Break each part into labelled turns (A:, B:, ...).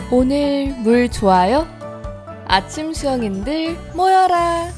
A: 오늘 물 좋아요? 아침 수영인들 모여라!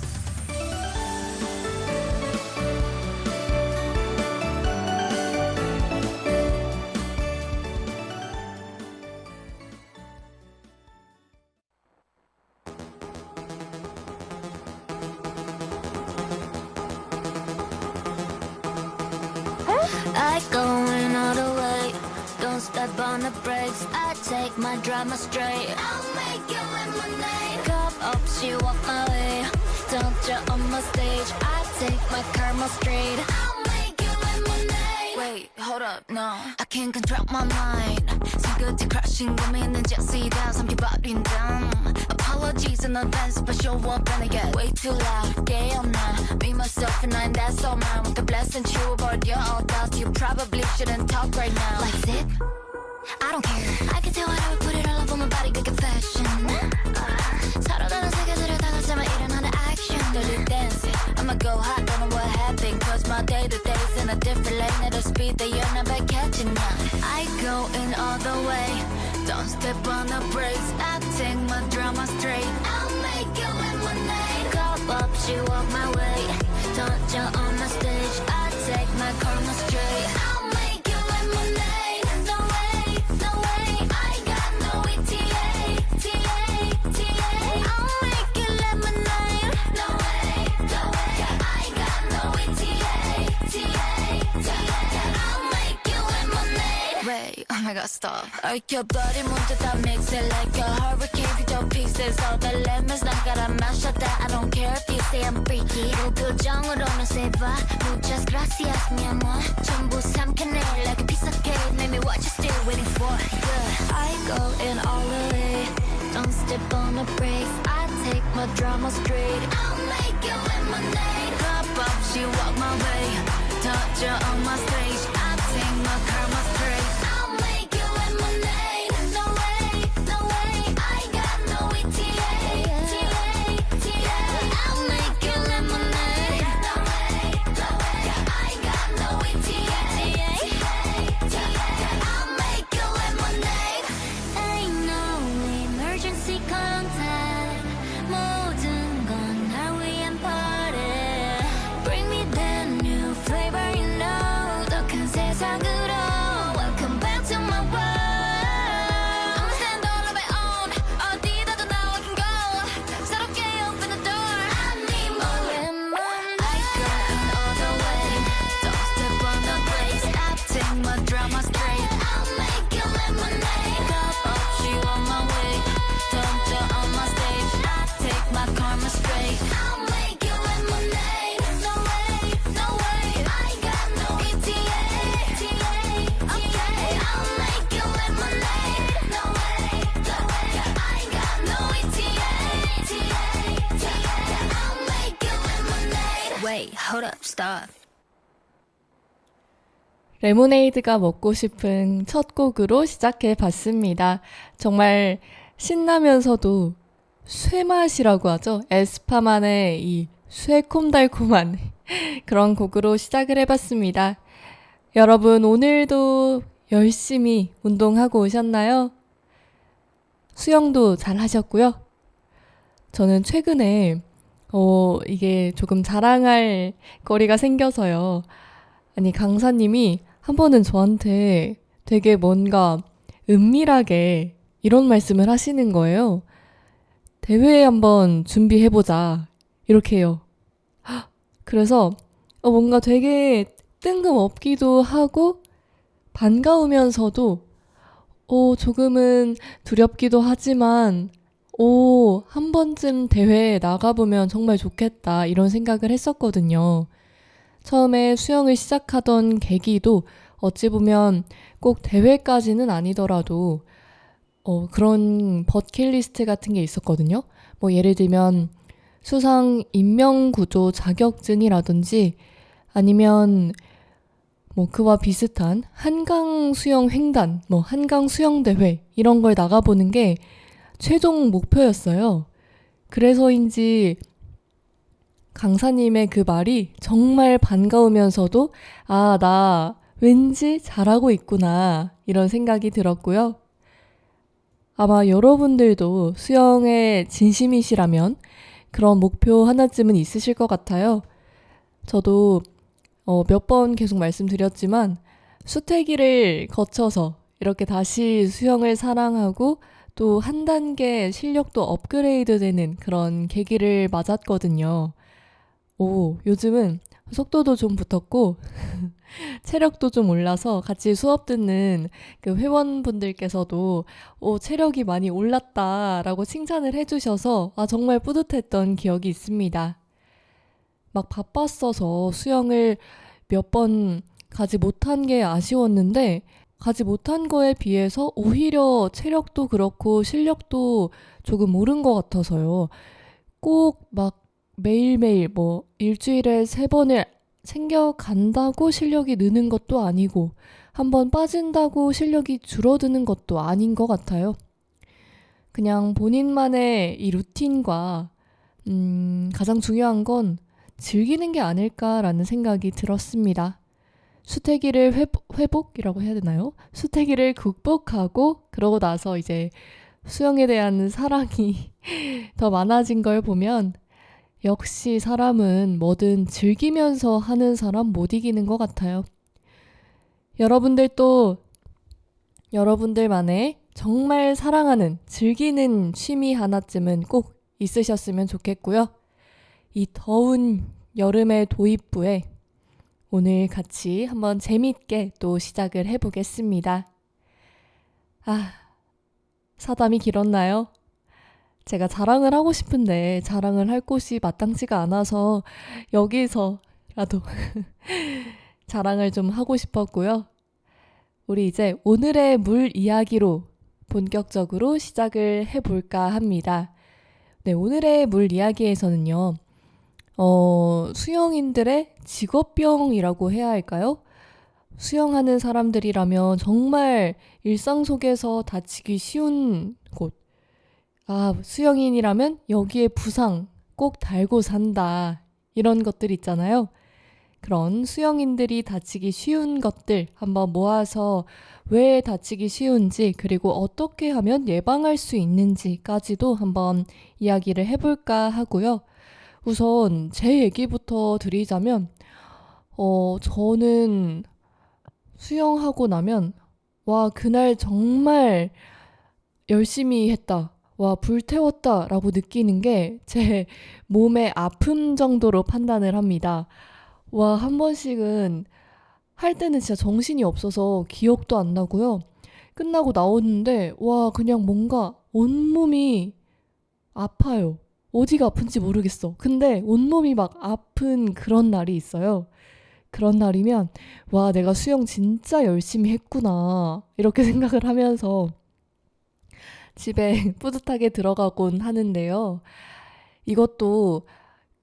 B: I going all the way. Don't step on the brakes. I take my drama straight. I'll make you lemonade. Cup up, she walk my way. Don't you on my stage. I take my karma straight. I'll make you lemonade. Wait, hold up, no. I can't control my mind. 손끝에 crashing 고민은 jet 삼켜버린 damn. Apologies in advance, but show up and I get way too loud. Gay I'm not. Me, myself, and I, and that's all mine. With the blessing true, but you're all doubts. You probably shouldn't talk right now. Like zip? I don't care. I can tell what I would put it all up on my body, good confession. 서로 다른 세계들을 다 같이 일어나는 action. Dirty dancing. I'ma go hot, don't know what happened. Cause my day to day's in a different lane at a speed that you're never catching now. I go in all the way. Don't step on the brakes. I take my drama straight. I'll make you lemonade. Cup up, she walk my way. Don't you on my stage. I take my karma straight. I'll make you lemonade. No way, no way. I got no ETA, TA. I'll make you lemonade. No way, no way. I got no ETA, TA. I'll make you lemonade. Wait, oh my god, stop. 얽혀버린 문제 다 mix it like a hurricane. 그저 pieces of the lemons 난 갈아 마셨다. I don't care if you say I'm freaky. 그 표정으로는 say bye. Muchas gracias, mi amor. 전부 삼켜내 like a piece of cake. Make me what you still waiting for. Yeah. I go in all the way. Don't step on the brakes. I take my drama straight. I'll make you lemonade. Cup up, she walk my way. Touch her on my stage. I take my karma straight. I'll make you lemonade. No way, no way. I got no ETA, TA. I'll make you lemonade. No way, no way. I got no ETA, TA. I'll make you lemonade. Ain't no emergency contact. 모든 건 날 위한 party. Bring me that new flavor, you know. 더 큰 세상으로. Welcome back to my world. I'ma stand all on my own. 어디다도 now I can go. 새롭게 open the door. I need more lemon. I go in all the way. Don't step on the brakes. I take my drama straight. I'll make you lemonade. Cup up, she on my way. Don't you on my stage. I take my karma straight. I'll make you lemonade. No way, no way. I got no ETA, okay. I'll make you lemonade. No way, no way. I got no ETA, I'll make you lemonade. Wait, hold up, stop.
A: 레모네이드가 먹고 싶은 첫 곡으로 시작해 봤습니다. 정말 신나면서도 쇠맛이라고 하죠. 에스파만의 이 쇠콤달콤한 그런 곡으로 시작을 해봤습니다. 여러분 오늘도 열심히 운동하고 오셨나요? 수영도 잘 하셨고요. 저는 최근에 이게 조금 자랑할 거리가 생겨서요. 아니 강사님이 한 번은 저한테 되게 뭔가 은밀하게 이런 말씀을 하시는 거예요. 대회 한번 준비해보자 이렇게 해요. 그래서 뭔가 되게 뜬금없기도 하고 반가우면서도 조금은 두렵기도 하지만 한 번쯤 대회에 나가보면 정말 좋겠다 이런 생각을 했었거든요. 처음에 수영을 시작하던 계기도 어찌 보면 꼭 대회까지는 아니더라도 그런 버킷리스트 같은 게 있었거든요. 뭐 예를 들면 수상 인명구조 자격증이라든지 아니면 뭐 그와 비슷한 한강 수영 횡단, 뭐 한강 수영 대회 이런 걸 나가보는 게 최종 목표였어요. 그래서인지 강사님의 그 말이 정말 반가우면서도 나 왠지 잘하고 있구나 이런 생각이 들었고요. 아마 여러분들도 수영에 진심이시라면 그런 목표 하나쯤은 있으실 것 같아요. 저도 몇 번 계속 말씀드렸지만 수태기를 거쳐서 이렇게 다시 수영을 사랑하고 또 한 단계 실력도 업그레이드 되는 그런 계기를 맞았거든요. 요즘은 속도도 좀 붙었고 체력도 좀 올라서 같이 수업 듣는 그 회원분들께서도 체력이 많이 올랐다라고 칭찬을 해주셔서 정말 뿌듯했던 기억이 있습니다. 막 바빴어서 수영을 몇 번 가지 못한 게 아쉬웠는데 가지 못한 거에 비해서 오히려 체력도 그렇고 실력도 조금 오른 것 같아서요. 꼭 막 매일매일 뭐 일주일에 3번을 챙겨간다고 실력이 느는 것도 아니고 한 번 빠진다고 실력이 줄어드는 것도 아닌 것 같아요. 그냥 본인만의 이 루틴과 가장 중요한 건 즐기는 게 아닐까라는 생각이 들었습니다. 수태기를 회복이라고 해야 되나요? 수태기를 극복하고 그러고 나서 이제 수영에 대한 사랑이 더 많아진 걸 보면 역시 사람은 뭐든 즐기면서 하는 사람 못 이기는 것 같아요. 여러분들도 여러분들만의 정말 사랑하는 즐기는 취미 하나쯤은 꼭 있으셨으면 좋겠고요. 이 더운 여름의 도입부에 오늘 같이 한번 재밌게 또 시작을 해보겠습니다. 사담이 길었나요? 제가 자랑을 하고 싶은데 자랑을 할 곳이 마땅치가 않아서 여기서라도 자랑을 좀 하고 싶었고요. 우리 이제 오늘의 물 이야기로 본격적으로 시작을 해볼까 합니다. 네, 오늘의 물 이야기에서는요. 수영인들의 직업병이라고 해야 할까요? 수영하는 사람들이라면 정말 일상 속에서 다치기 쉬운 곳. 수영인이라면 여기에 부상 꼭 달고 산다. 이런 것들 있잖아요. 그런 수영인들이 다치기 쉬운 것들 한번 모아서 왜 다치기 쉬운지 그리고 어떻게 하면 예방할 수 있는지까지도 한번 이야기를 해볼까 하고요. 우선 제 얘기부터 드리자면 저는 수영하고 나면 그날 정말 열심히 했다. 불태웠다 라고 느끼는 게 제 몸의 아픔 정도로 판단을 합니다. 한 번씩은 할 때는 진짜 정신이 없어서 기억도 안 나고요. 끝나고 나오는데 그냥 뭔가 온몸이 아파요. 어디가 아픈지 모르겠어. 근데 온몸이 막 아픈 그런 날이 있어요. 그런 날이면 내가 수영 진짜 열심히 했구나 이렇게 생각을 하면서 집에 뿌듯하게 들어가곤 하는데요. 이것도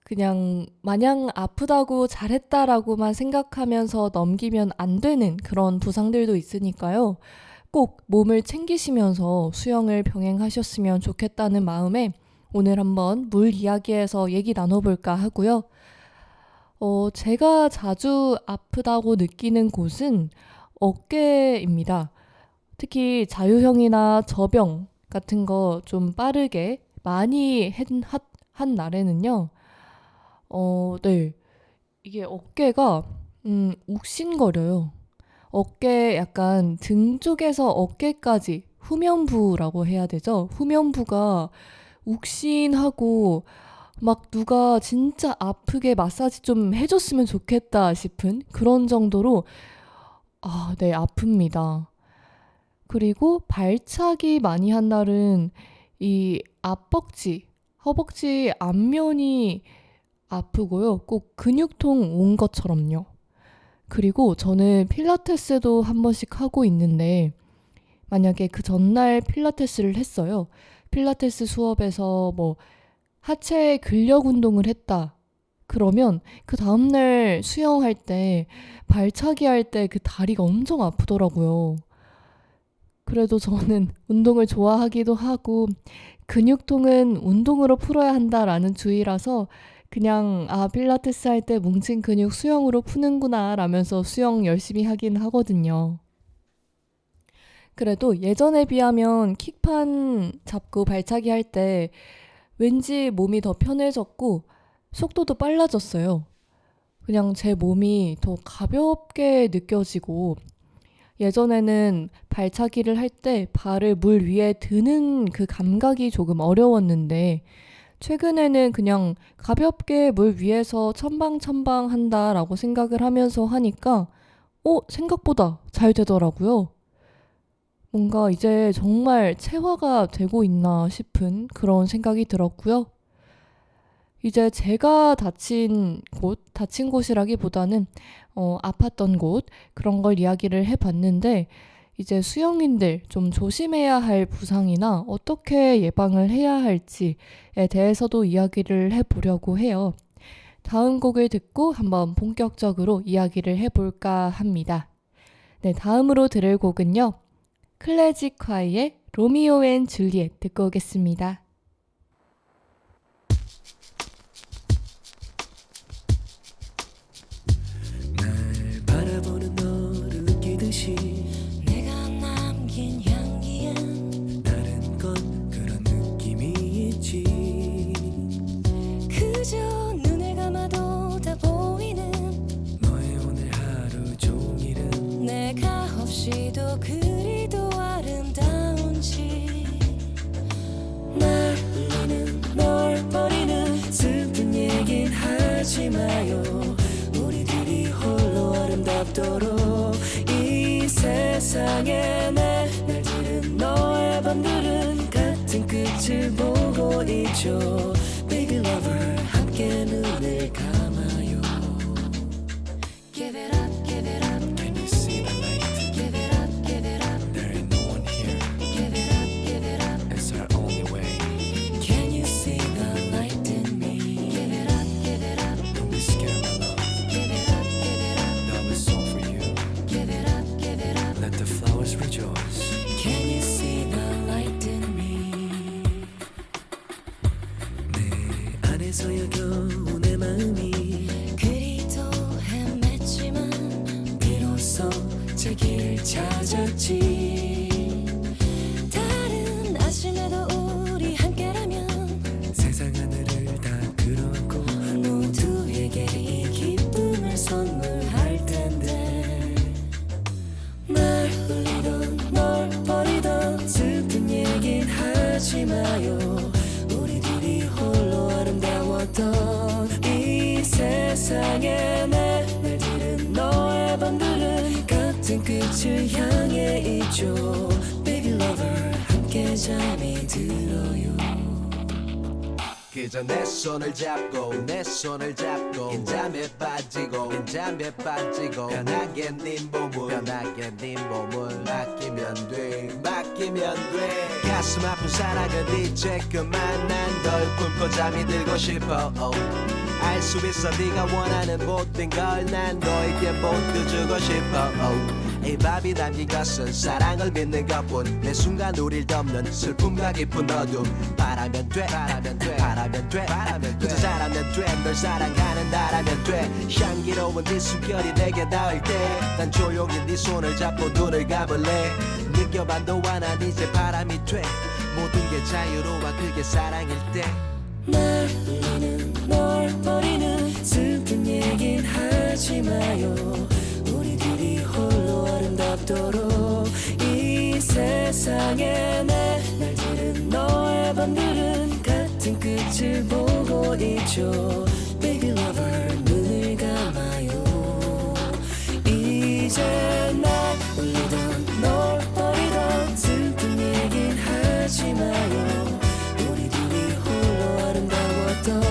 A: 그냥 마냥 아프다고 잘했다라고만 생각하면서 넘기면 안 되는 그런 부상들도 있으니까요. 꼭 몸을 챙기시면서 수영을 병행하셨으면 좋겠다는 마음에 오늘 한번 물 이야기에서 얘기 나눠볼까 하고요. 제가 자주 아프다고 느끼는 곳은 어깨입니다. 특히 자유형이나 저병 같은 거 좀 빠르게 많이 한 날에는요. 네. 이게 어깨가 욱신거려요. 어깨 약간 등 쪽에서 어깨까지 후면부라고 해야 되죠. 후면부가 욱신하고 막 누가 진짜 아프게 마사지 좀 해줬으면 좋겠다 싶은 그런 정도로 네, 아픕니다. 그리고 발차기 많이 한 날은 이 앞벅지, 허벅지 앞면이 아프고요. 꼭 근육통 온 것처럼요. 그리고 저는 필라테스도 한 번씩 하고 있는데 만약에 그 전날 필라테스를 했어요. 필라테스 수업에서 하체 근력 운동을 했다. 그러면 그 다음날 수영할 때 발차기 할 때 그 다리가 엄청 아프더라고요. 그래도 저는 운동을 좋아하기도 하고 근육통은 운동으로 풀어야 한다라는 주의라서 그냥 필라테스 할 때 뭉친 근육 수영으로 푸는구나 라면서 수영 열심히 하긴 하거든요. 그래도 예전에 비하면 킥판 잡고 발차기 할 때 왠지 몸이 더 편해졌고 속도도 빨라졌어요. 그냥 제 몸이 더 가볍게 느껴지고 예전에는 발차기를 할 때 발을 물 위에 드는 그 감각이 조금 어려웠는데 최근에는 그냥 가볍게 물 위에서 첨방첨방 한다라고 생각을 하면서 하니까 생각보다 잘 되더라고요. 뭔가 이제 정말 체화가 되고 있나 싶은 그런 생각이 들었고요. 이제 제가 다친 곳이라기보다는 아팠던 곳 그런 걸 이야기를 해봤는데 이제 수영인들 좀 조심해야 할 부상이나 어떻게 예방을 해야 할지에 대해서도 이야기를 해보려고 해요. 다음 곡을 듣고 한번 본격적으로 이야기를 해볼까 합니다. 네, 다음으로 들을 곡은요. 클래식화의 로미오 앤 줄리엣 듣고 오겠습니다.
C: 날 바라보는 너를 느끼듯이
D: 내가 남긴 향기엔
C: 다른 건 그런 느낌이 있지.
D: 그저 눈을 감아도 다 보이는
C: 너의 오늘 하루 종일은
D: 내가 없이도 그리도 아름다운지
C: 날 울리는 널 버리는 슬픈 얘긴 하지 마요. 우리들이 홀로 아름답도록 이 세상에 내 날들은 너의 밤들은 같은 끝을 보고 있죠. Baby lover 함께 눈을 감아요.
D: Give it up, give it up,
C: Can you see the light?
D: give it up, give it up,
C: There ain't no one here.
D: give it up, give it up.
C: It's our only way.
D: Can you see the light in me? Give it up, give it up,
C: Don't be scared, my love.
D: give it up, give it up,
C: Love is all for you.
D: give it up, give it up.
C: Let the flowers rejoice.
D: Can you see the light in me?
C: 내 안에서 여겨온 내 마음이
D: 그리도 헤맸지만
C: 비로소 제 길을 찾았지.
D: 다른 아침에도 우리 함께라면
C: 세상 하늘을 다 끌어안고
D: 모두에게 이 기쁨을 선물할 텐데
C: 날 울리던 널 버리던 슬픈 얘긴 하지 마요. 우리들이 홀로 아름다웠던 이 세상에 내 날들은 너의 밤들은 같은 끝을 향해 있죠. Baby lover 함께 잠이 들어요.
E: 그저 내 손을 잡고 인잠에 빠지고 편하게 네 몸을 맡기면 돼 가슴 아픈 사랑은 이제 그만 난 널 품고 잠이 들고 싶어 알 수 있어 네가 원하는 모든 걸 난 너에게 모두 주고 싶어 이 밥이 담긴 것은 사랑을 믿는 것뿐 내 순간 우릴 덮는 슬픔과 깊은 어둠 바라면 돼 그저 잘하면 돼널 사랑하는다라면 돼 향기로운 네 숨결이 내게 닿을 때 난 조용히 네 손을 잡고 눈을 감을래 느껴봐도 난 이제 바람이 돼 모든 게 자유로워 그게 사랑일 때
C: 날 울리는 널 버리는 슬픈 얘긴 하지 마요. 우리들이 홀로 아름답도록 이 세상에 내 날들은 너의 밤들은 같은 끝을 보고 있죠. Baby lover 눈을 감아요. 이제 날 울리던 널 버리던 슬픈 얘긴 하지 마요. 우리들이 홀로 아름다웠던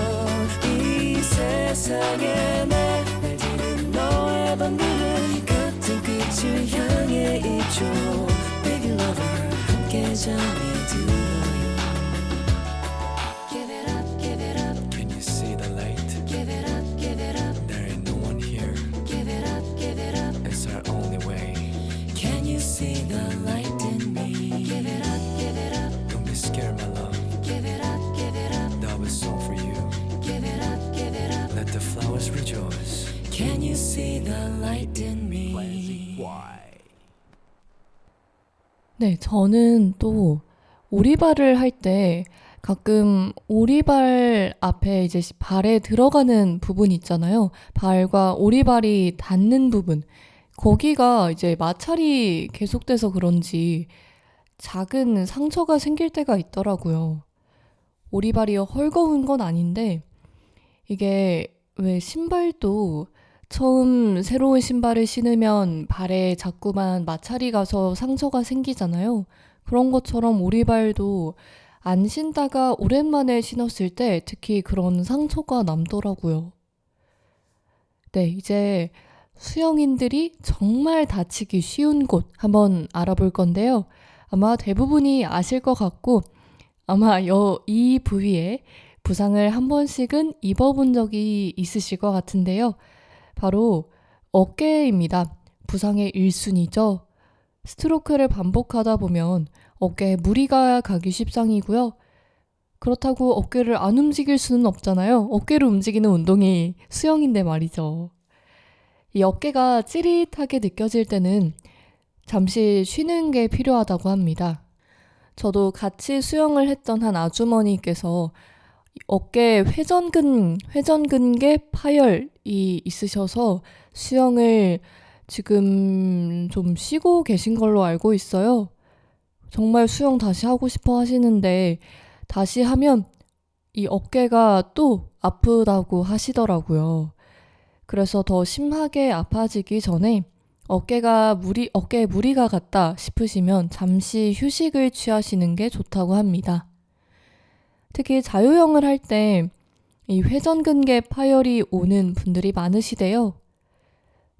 C: 이 세상에 내 날들은 너의 밤들은 같은 끝을 향해 있죠. Baby lover 함께 잠이 들어요.
D: Give it up, give it up,
C: Can you see the light?
D: give it up, give it up,
C: There ain't no one here.
D: give it up, give it up.
C: It's our only way.
D: Can you see the light in me? Give it up, give it up,
C: Don't be scared, my love.
D: give it up, give it up,
C: Love is all for you.
D: give it up, give it up.
C: Let the flowers rejoice.
D: Can you see the light in me?
A: 네, 저는 또 오리발을 할 때 가끔 오리발 앞에 이제 발에 들어가는 부분 있잖아요. 발과 오리발이 닿는 부분. 거기가 이제 마찰이 계속돼서 그런지 작은 상처가 생길 때가 있더라고요. 오리발이 헐거운 건 아닌데 이게 왜 신발도 처음 새로운 신발을 신으면 발에 자꾸만 마찰이 가서 상처가 생기잖아요. 그런 것처럼 오리발도 안 신다가 오랜만에 신었을 때 특히 그런 상처가 남더라고요. 네, 이제 수영인들이 정말 다치기 쉬운 곳 한번 알아볼 건데요. 아마 대부분이 아실 것 같고 아마 이 부위에 부상을 한 번씩은 입어본 적이 있으실 것 같은데요. 바로 어깨입니다. 부상의 1순위죠. 스트로크를 반복하다 보면 어깨에 무리가 가기 십상이고요. 그렇다고 어깨를 안 움직일 수는 없잖아요. 어깨를 움직이는 운동이 수영인데 말이죠. 이 어깨가 찌릿하게 느껴질 때는 잠시 쉬는 게 필요하다고 합니다. 저도 같이 수영을 했던 한 아주머니께서 어깨 회전근개 파열이 있으셔서 수영을 지금 좀 쉬고 계신 걸로 알고 있어요. 정말 수영 다시 하고 싶어 하시는데 다시 하면 이 어깨가 또 아프다고 하시더라고요. 그래서 더 심하게 아파지기 전에 어깨에 무리가 갔다 싶으시면 잠시 휴식을 취하시는 게 좋다고 합니다. 특히 자유형을 할 때 이 회전근개 파열이 오는 분들이 많으시대요.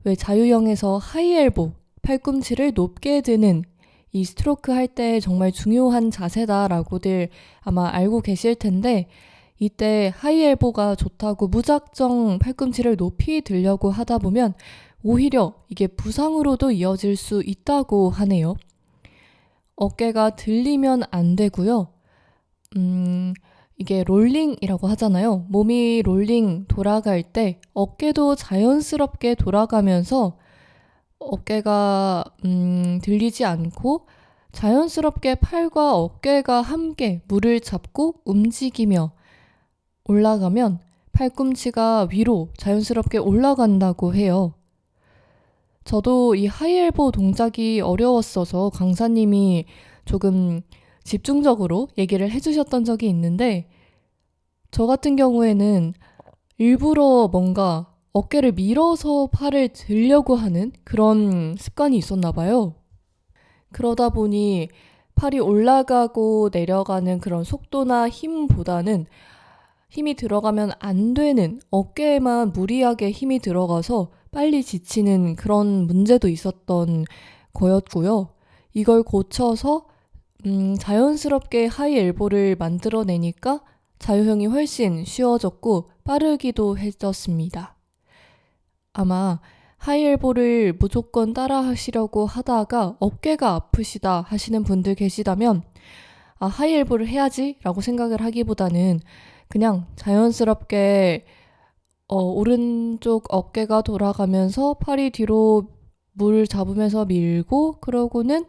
A: 왜 자유형에서 하이엘보, 팔꿈치를 높게 드는 이 스트로크 할 때 정말 중요한 자세다라고들 아마 알고 계실 텐데 이때 하이엘보가 좋다고 무작정 팔꿈치를 높이 들려고 하다 보면 오히려 이게 부상으로도 이어질 수 있다고 하네요. 어깨가 들리면 안 되고요. 이게 롤링이라고 하잖아요. 몸이 롤링 돌아갈 때 어깨도 자연스럽게 돌아가면서 어깨가 들리지 않고 자연스럽게 팔과 어깨가 함께 물을 잡고 움직이며 올라가면 팔꿈치가 위로 자연스럽게 올라간다고 해요. 저도 이 하이엘보 동작이 어려웠어서 강사님이 조금 집중적으로 얘기를 해주셨던 적이 있는데 저 같은 경우에는 일부러 뭔가 어깨를 밀어서 팔을 들려고 하는 그런 습관이 있었나 봐요. 그러다 보니 팔이 올라가고 내려가는 그런 속도나 힘보다는 힘이 들어가면 안 되는 어깨에만 무리하게 힘이 들어가서 빨리 지치는 그런 문제도 있었던 거였고요. 이걸 고쳐서 자연스럽게 하이 엘보를 만들어내니까 자유형이 훨씬 쉬워졌고 빠르기도 해졌습니다. 아마 하이 엘보를 무조건 따라 하시려고 하다가 어깨가 아프시다 하시는 분들 계시다면 하이 엘보를 해야지 라고 생각을 하기보다는 그냥 자연스럽게 오른쪽 어깨가 돌아가면서 팔이 뒤로 물 잡으면서 밀고 그러고는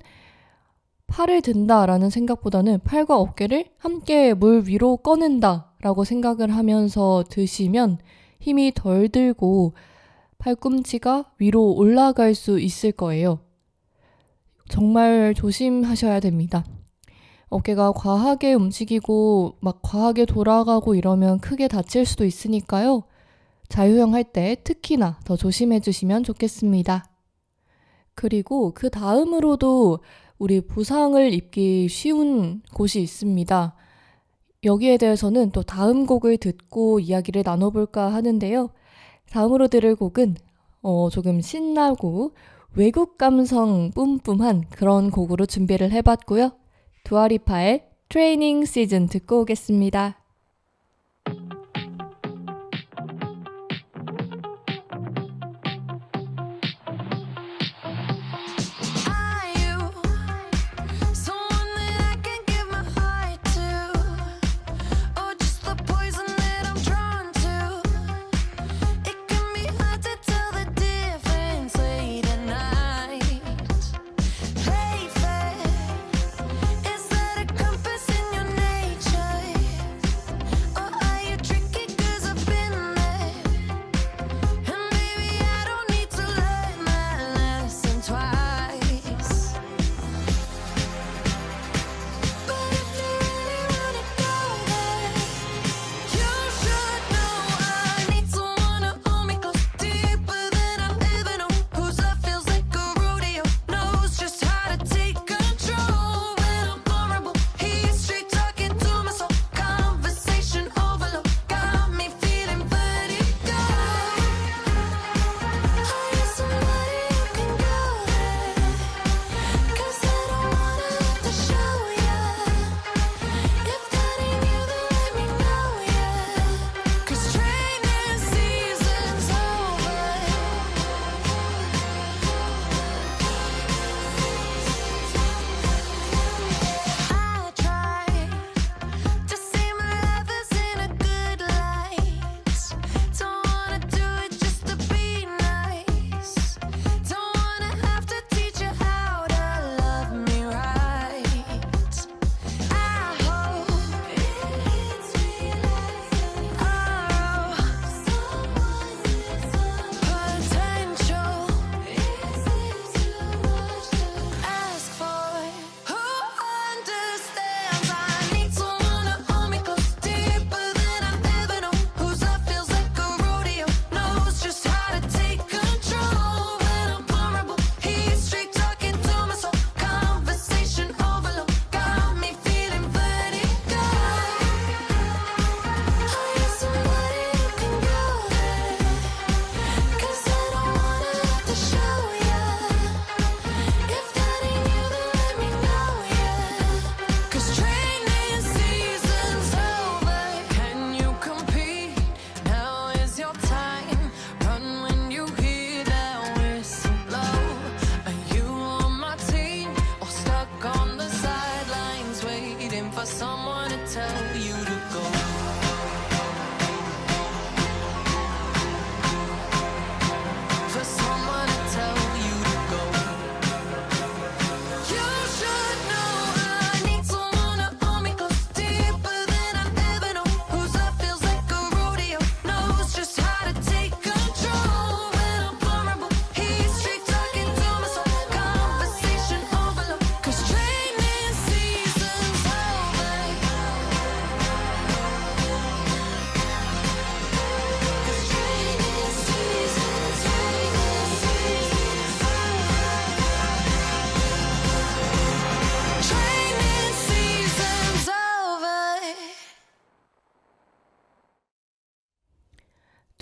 A: 팔을 든다라는 생각보다는 팔과 어깨를 함께 물 위로 꺼낸다라고 생각을 하면서 드시면 힘이 덜 들고 팔꿈치가 위로 올라갈 수 있을 거예요. 정말 조심하셔야 됩니다. 어깨가 과하게 움직이고 막 과하게 돌아가고 이러면 크게 다칠 수도 있으니까요. 자유형 할 때 특히나 더 조심해 주시면 좋겠습니다. 그리고 그 다음으로도 우리 부상을 입기 쉬운 곳이 있습니다. 여기에 대해서는 또 다음 곡을 듣고 이야기를 나눠볼까 하는데요. 다음으로 들을 곡은 조금 신나고 외국 감성 뿜뿜한 그런 곡으로 준비를 해봤고요. 두아리파의 트레이닝 시즌 듣고 오겠습니다.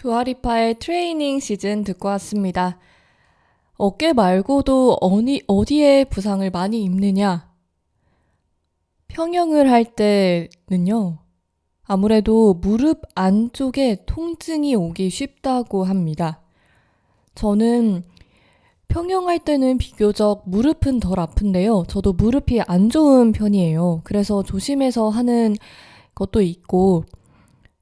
A: 두아리파의 트레이닝 시즌 듣고 왔습니다. 어깨 말고도 어디에 부상을 많이 입느냐? 평형을 할 때는요, 아무래도 무릎 안쪽에 통증이 오기 쉽다고 합니다. 저는 평형할 때는 비교적 무릎은 덜 아픈데요. 저도 무릎이 안 좋은 편이에요. 그래서 조심해서 하는 것도 있고,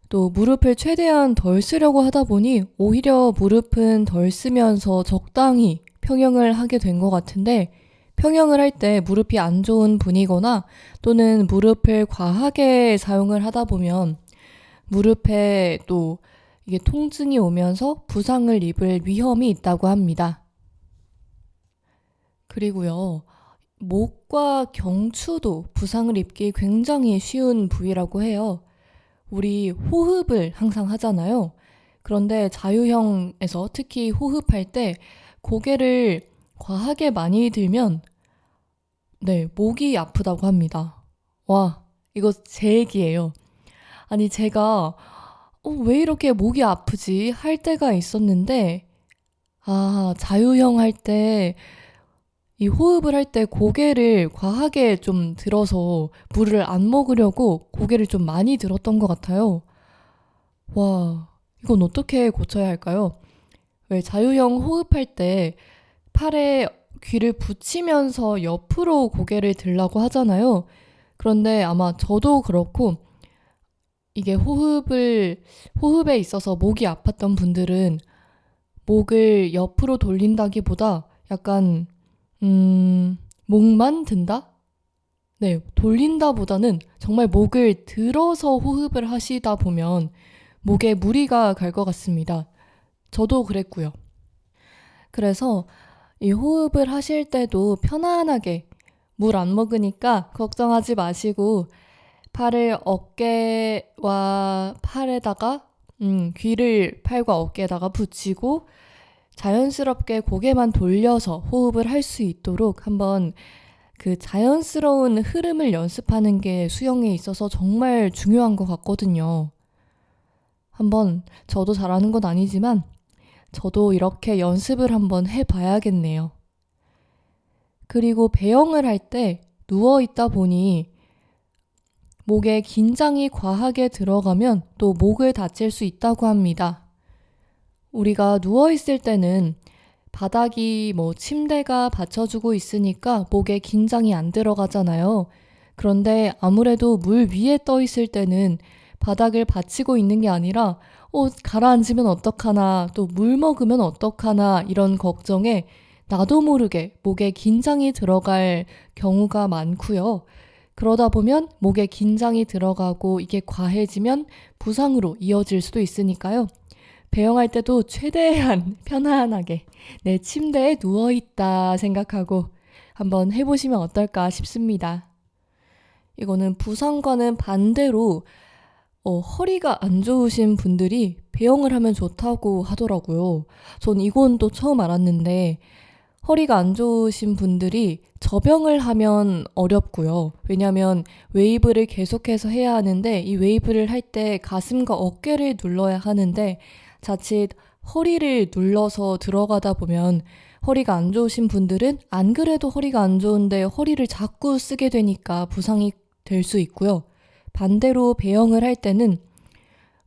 A: 또 무릎을 최대한 덜 쓰려고 하다 보니 오히려 무릎은 덜 쓰면서 적당히 평형을 하게 된 것 같은데, 평형을 할 때 무릎이 안 좋은 분이거나 또는 무릎을 과하게 사용을 하다 보면 무릎에 또 이게 통증이 오면서 부상을 입을 위험이 있다고 합니다. 그리고요, 목과 경추도 부상을 입기 굉장히 쉬운 부위라고 해요. 우리 호흡을 항상 하잖아요. 그런데 자유형에서 특히 호흡할 때 고개를 과하게 많이 들면 목이 아프다고 합니다. 와, 이거 제 얘기예요. 아니, 제가 왜 이렇게 목이 아프지? 할 때가 있었는데, 자유형 할 때 이 호흡을 할 때 고개를 과하게 좀 들어서 물을 안 먹으려고 고개를 좀 많이 들었던 것 같아요. 와, 이건 어떻게 고쳐야 할까요? 왜 자유형 호흡할 때 팔에 귀를 붙이면서 옆으로 고개를 들라고 하잖아요. 그런데 아마 저도 그렇고 이게 호흡에 있어서 목이 아팠던 분들은 목을 옆으로 돌린다기보다 약간 목만 든다? 네, 돌린다보다는 정말 목을 들어서 호흡을 하시다 보면 목에 무리가 갈 것 같습니다. 저도 그랬고요. 그래서 이 호흡을 하실 때도 편안하게 물 안 먹으니까 걱정하지 마시고 팔을 어깨와 팔에다가 귀를 팔과 어깨에다가 붙이고 자연스럽게 고개만 돌려서 호흡을 할 수 있도록 한번 그 자연스러운 흐름을 연습하는 게 수영에 있어서 정말 중요한 것 같거든요. 한번 저도 잘하는 건 아니지만 저도 이렇게 연습을 한번 해봐야겠네요. 그리고 배영을 할 때 누워있다 보니 목에 긴장이 과하게 들어가면 또 목을 다칠 수 있다고 합니다. 우리가 누워있을 때는 바닥이 침대가 받쳐주고 있으니까 목에 긴장이 안 들어가잖아요. 그런데 아무래도 물 위에 떠 있을 때는 바닥을 받치고 있는 게 아니라 가라앉으면 어떡하나, 또 물 먹으면 어떡하나 이런 걱정에 나도 모르게 목에 긴장이 들어갈 경우가 많고요. 그러다 보면 목에 긴장이 들어가고 이게 과해지면 부상으로 이어질 수도 있으니까요. 배영할 때도 최대한 편안하게 내 침대에 누워있다 생각하고 한번 해보시면 어떨까 싶습니다. 이거는 부상과는 반대로 허리가 안 좋으신 분들이 배영을 하면 좋다고 하더라고요. 전 이건 또 처음 알았는데 허리가 안 좋으신 분들이 접영을 하면 어렵고요. 왜냐하면 웨이브를 계속해서 해야 하는데 이 웨이브를 할 때 가슴과 어깨를 눌러야 하는데 자칫 허리를 눌러서 들어가다 보면 허리가 안 좋으신 분들은 안 그래도 허리가 안 좋은데 허리를 자꾸 쓰게 되니까 부상이 될 수 있고요. 반대로 배영을 할 때는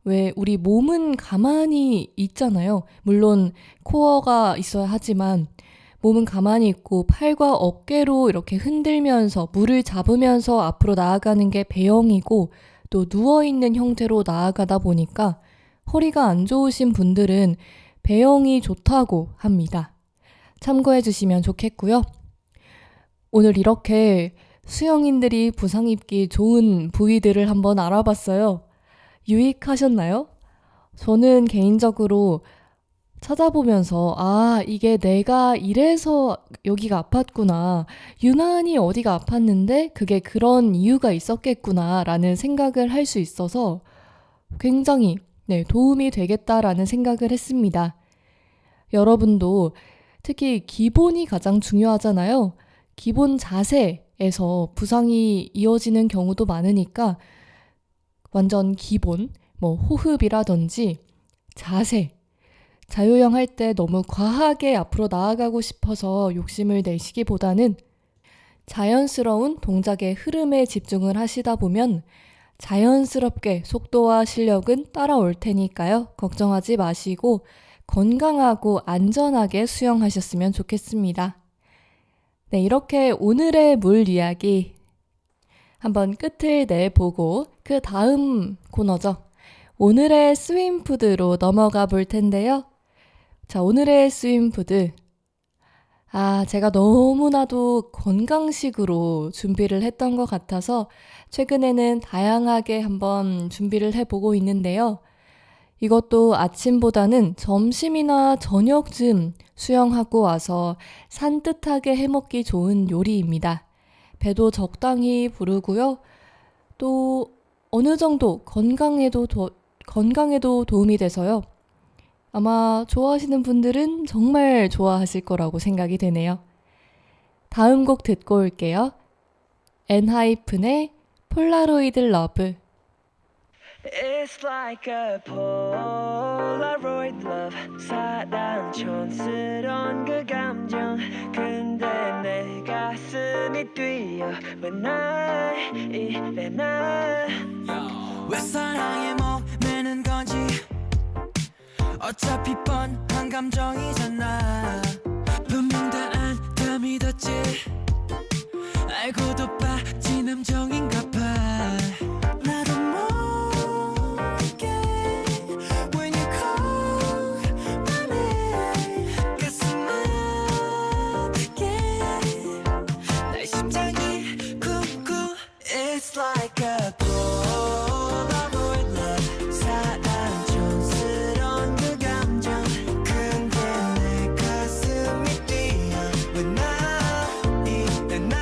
A: 왜 우리 몸은 가만히 있잖아요. 물론 코어가 있어야 하지만 몸은 가만히 있고 팔과 어깨로 이렇게 흔들면서 물을 잡으면서 앞으로 나아가는 게 배영이고 또 누워있는 형태로 나아가다 보니까 허리가 안 좋으신 분들은 배영이 좋다고 합니다. 참고해 주시면 좋겠고요. 오늘 이렇게 수영인들이 부상 입기 좋은 부위들을 한번 알아봤어요. 유익하셨나요? 저는 개인적으로 찾아보면서 이게 내가 이래서 여기가 아팠구나. 유난히 어디가 아팠는데 그게 그런 이유가 있었겠구나 라는 생각을 할 수 있어서 굉장히 도움이 되겠다라는 생각을 했습니다. 여러분도 특히 기본이 가장 중요하잖아요. 기본 자세에서 부상이 이어지는 경우도 많으니까 완전 기본, 호흡이라든지 자세. 자유형 할 때 너무 과하게 앞으로 나아가고 싶어서 욕심을 내시기보다는 자연스러운 동작의 흐름에 집중을 하시다 보면 자연스럽게 속도와 실력은 따라올 테니까요. 걱정하지 마시고 건강하고 안전하게 수영하셨으면 좋겠습니다. 네, 이렇게 오늘의 물 이야기 한번 끝을 내보고 그 다음 코너죠. 오늘의 스윙푸드로 넘어가 볼 텐데요. 자, 오늘의 스윙푸드. 제가 너무나도 건강식으로 준비를 했던 것 같아서 최근에는 다양하게 한번 준비를 해보고 있는데요. 이것도 아침보다는 점심이나 저녁쯤 수영하고 와서 산뜻하게 해먹기 좋은 요리입니다. 배도 적당히 부르고요. 또 어느 정도 건강에도 도움이 돼서요. 아마 좋아하시는 분들은 정말 좋아하실 거라고 생각이 되네요. 다음 곡 듣고 올게요. 엔하이픈의 폴라로이드 러브.
F: It's like a Polaroid love 사랑 촌스러운 그 감정 근데 내 가슴이 뛰어 왜 날 이래 난
D: 왜 사랑에 목매는 건지 어차피 뻔한 감정이잖아 분명 다 안 믿었지 알고도 빠진 함정인가 봐 나도 모르게 When you call my name 가슴 아프게 내 심장이 쿵쿵 It's like a Polaroid love 사랑 촌스러운 그 감정 근데 내 가슴이 뛰어 왜 나 이래 나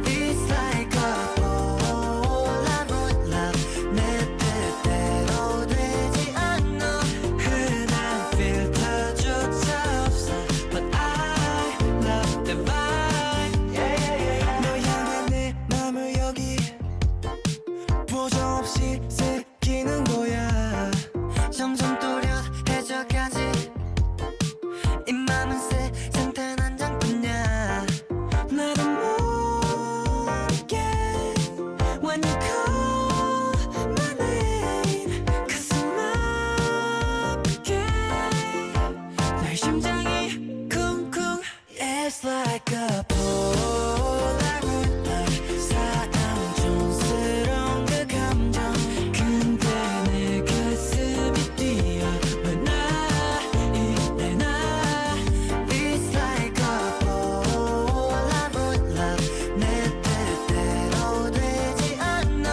D: It's like a Polaroid love 내 뜻대로 되지 않아 흔한 필터조차 없어 But I love the vibe 너 향해 내 맘을 여기 보정없이 새기는 거야 점점 또렷해져가지 이 맘은 세상 단 한 장뿐이야 나도 모르게 When you call my name 가슴 아프게 내 심장이 쿵쿵 It's like a Polaroid love 사랑 촌스러운 그 감정 근데 내 가슴이 뛰어 왜 나 이래 나 It's like a Polaroid love 내 뜻대로 되지 않아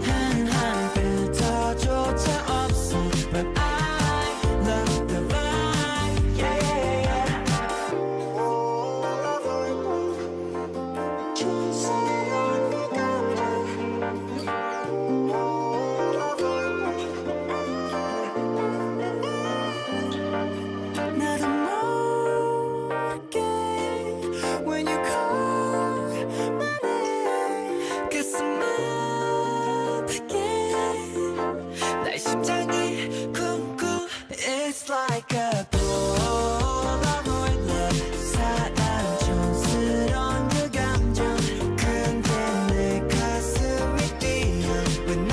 D: 한한 필터조차 없어 But I love the vibe 촌스러운 그 감정 나도 모르게 When you call my name 가슴 아프게 내 심장이 쿵쿵 It's like a Polaroid love 사랑 촌스러운 그 감정 근데 내 가슴이 뛰어 왜 나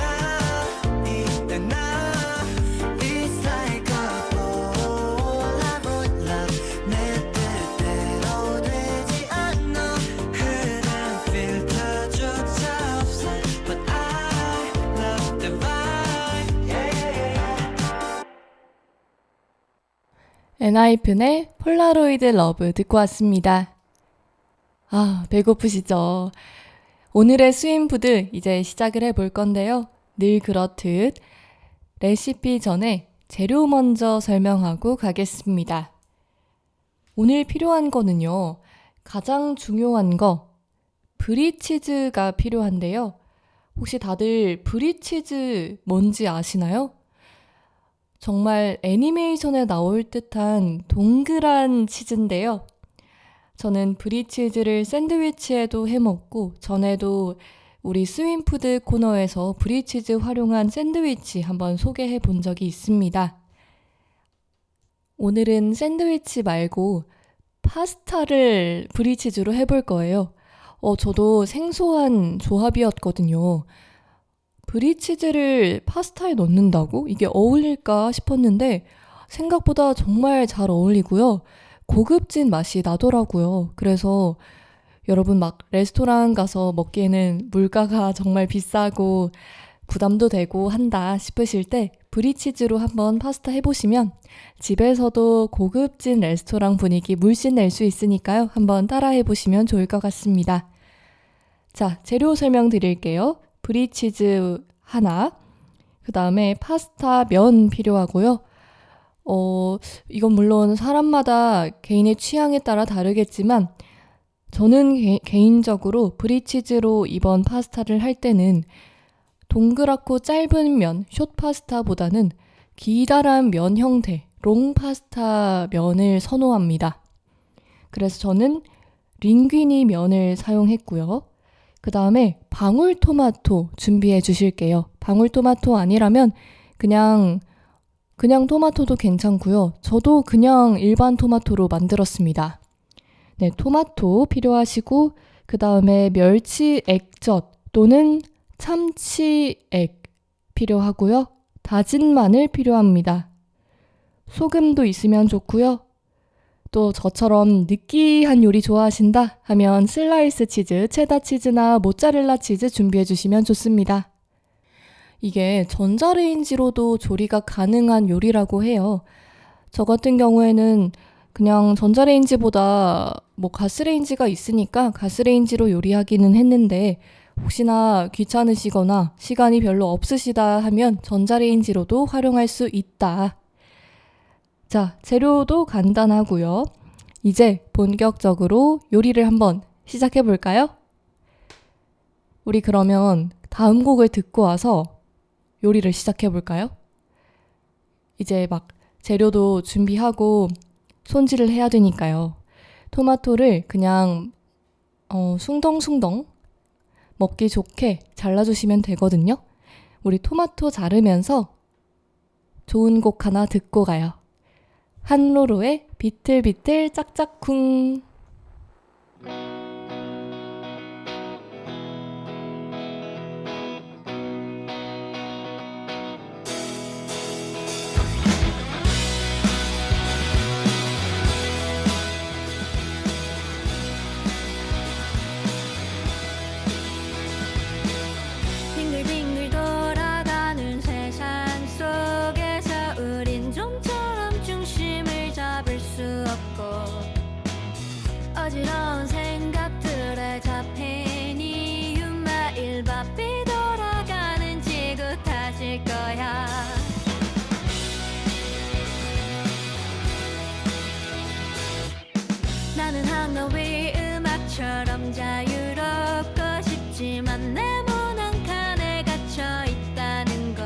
D: 이래 나 It's like a Polaroid love 내 뜻대로 되지 않아 흔한 필터조차 없어 But I love the vibe
A: 엔하이픈의 폴라로이드 러브 듣고 왔습니다. 배고프시죠? 오늘의 스윙푸드 이제 시작을 해볼 건데요. 늘 그렇듯 레시피 전에 재료 먼저 설명하고 가겠습니다. 오늘 필요한 거는요. 가장 중요한 거 브리치즈가 필요한데요. 혹시 다들 브리치즈 뭔지 아시나요? 정말 애니메이션에 나올 듯한 동그란 치즈인데요. 저는 브리치즈를 샌드위치에도 해먹고 전에도 우리 스윙푸드 코너에서 브리치즈 활용한 샌드위치 한번 소개해 본 적이 있습니다. 오늘은 샌드위치 말고 파스타를 브리치즈로 해볼 거예요. 저도 생소한 조합이었거든요. 브리치즈를 파스타에 넣는다고? 이게 어울릴까 싶었는데 생각보다 정말 잘 어울리고요. 고급진 맛이 나더라고요. 그래서 여러분 막 레스토랑 가서 먹기에는 물가가 정말 비싸고 부담도 되고 한다 싶으실 때 브리치즈로 한번 파스타 해보시면 집에서도 고급진 레스토랑 분위기 물씬 낼 수 있으니까요. 한번 따라 해보시면 좋을 것 같습니다. 자, 재료 설명드릴게요. 브리치즈 하나, 그 다음에 파스타 면 필요하고요. 이건 물론 사람마다 개인의 취향에 따라 다르겠지만 저는 개인적으로 브리치즈로 이번 파스타를 할 때는 동그랗고 짧은 면, 숏 파스타보다는 기다란 면 형태, 롱 파스타 면을 선호합니다. 그래서 저는 링귀니 면을 사용했고요. 그 다음에 방울토마토 준비해 주실게요. 방울토마토 아니라면 그냥 토마토도 괜찮고요. 저도 그냥 일반 토마토로 만들었습니다. 네, 토마토 필요하시고 그 다음에 멸치 액젓 또는 참치액 필요하고요. 다진 마늘 필요합니다. 소금도 있으면 좋고요. 또 저처럼 느끼한 요리 좋아하신다 하면 슬라이스 치즈, 체다 치즈나 모짜렐라 치즈 준비해 주시면 좋습니다. 이게 전자레인지로도 조리가 가능한 요리라고 해요. 저 같은 경우에는 그냥 전자레인지보다 가스레인지가 있으니까 가스레인지로 요리하기는 했는데 혹시나 귀찮으시거나 시간이 별로 없으시다 하면 전자레인지로도 활용할 수 있다. 자, 재료도 간단하고요. 이제 본격적으로 요리를 한번 시작해 볼까요? 우리 그러면 다음 곡을 듣고 와서 요리를 시작해 볼까요? 이제 재료도 준비하고 손질을 해야 되니까요. 토마토를 그냥 숭덩숭덩 먹기 좋게 잘라주시면 되거든요. 우리 토마토 자르면서 좋은 곡 하나 듣고 가요. 한로로의 비틀비틀 짝짝쿵.
B: 빙글빙글 돌아가는 세상 속에서 우린 좀처럼 중심을 잡을 수 없고 어지러운 생각들에 잡힌 이유 매일 바삐 돌아가는 지구 탓일 거야. 나는 한너위 음악처럼 자유롭고 싶지만 내 문 한 칸에 갇혀 있다는 걸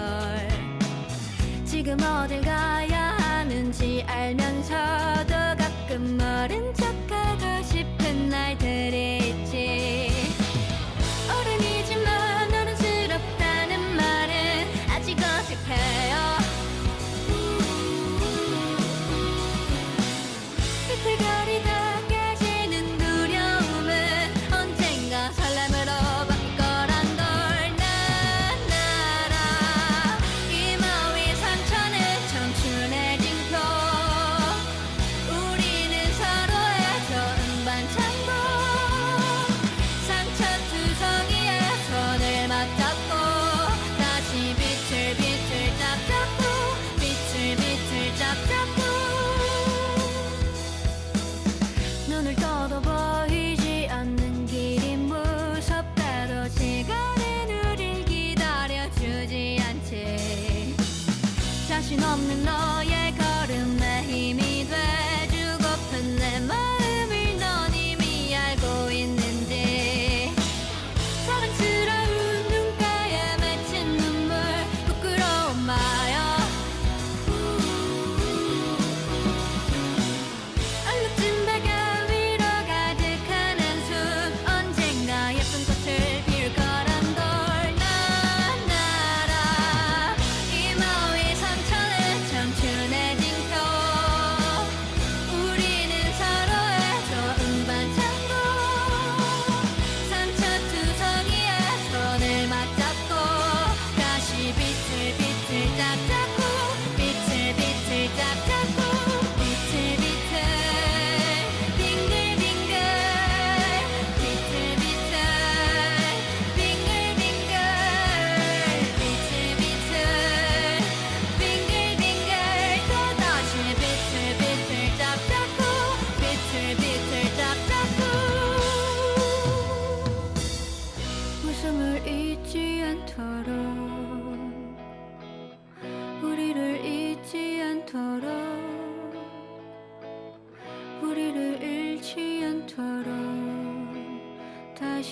B: 지금 어딜 가야 하는지 알면서도 가끔 모른 척하고 싶은 날들이 있지. 어른이지만 어른스럽다는 말은 아직 어색해요. 비틀거리다 깨지는 두려움은 언젠가 설렘으로 바뀔 거란 걸 난 알아. 이 마음의 상처는 청춘의 징표. 우리는 서로의 좋은 반창고 상처투성이에 손을 맞잡고 다시 비틀비틀 짝잡고 비틀비틀 짝잡고 눈을 떠도 보이지 않는 길이 무섭다도 시간은 우릴 기다려주지 않지. 자신 없는 너의 걸음에 힘이 돼주고픈 내 마음을 넌 이미 알고 있는지. 사랑스러운 눈가에 맺힌 눈물 부끄러운 마요. 얼룩진 배가 위로 가득한 한숨 언젠가 예쁜 꽃을 피울 거란 걸 난 알아. 이 마음의 상처는 청춘의 징표.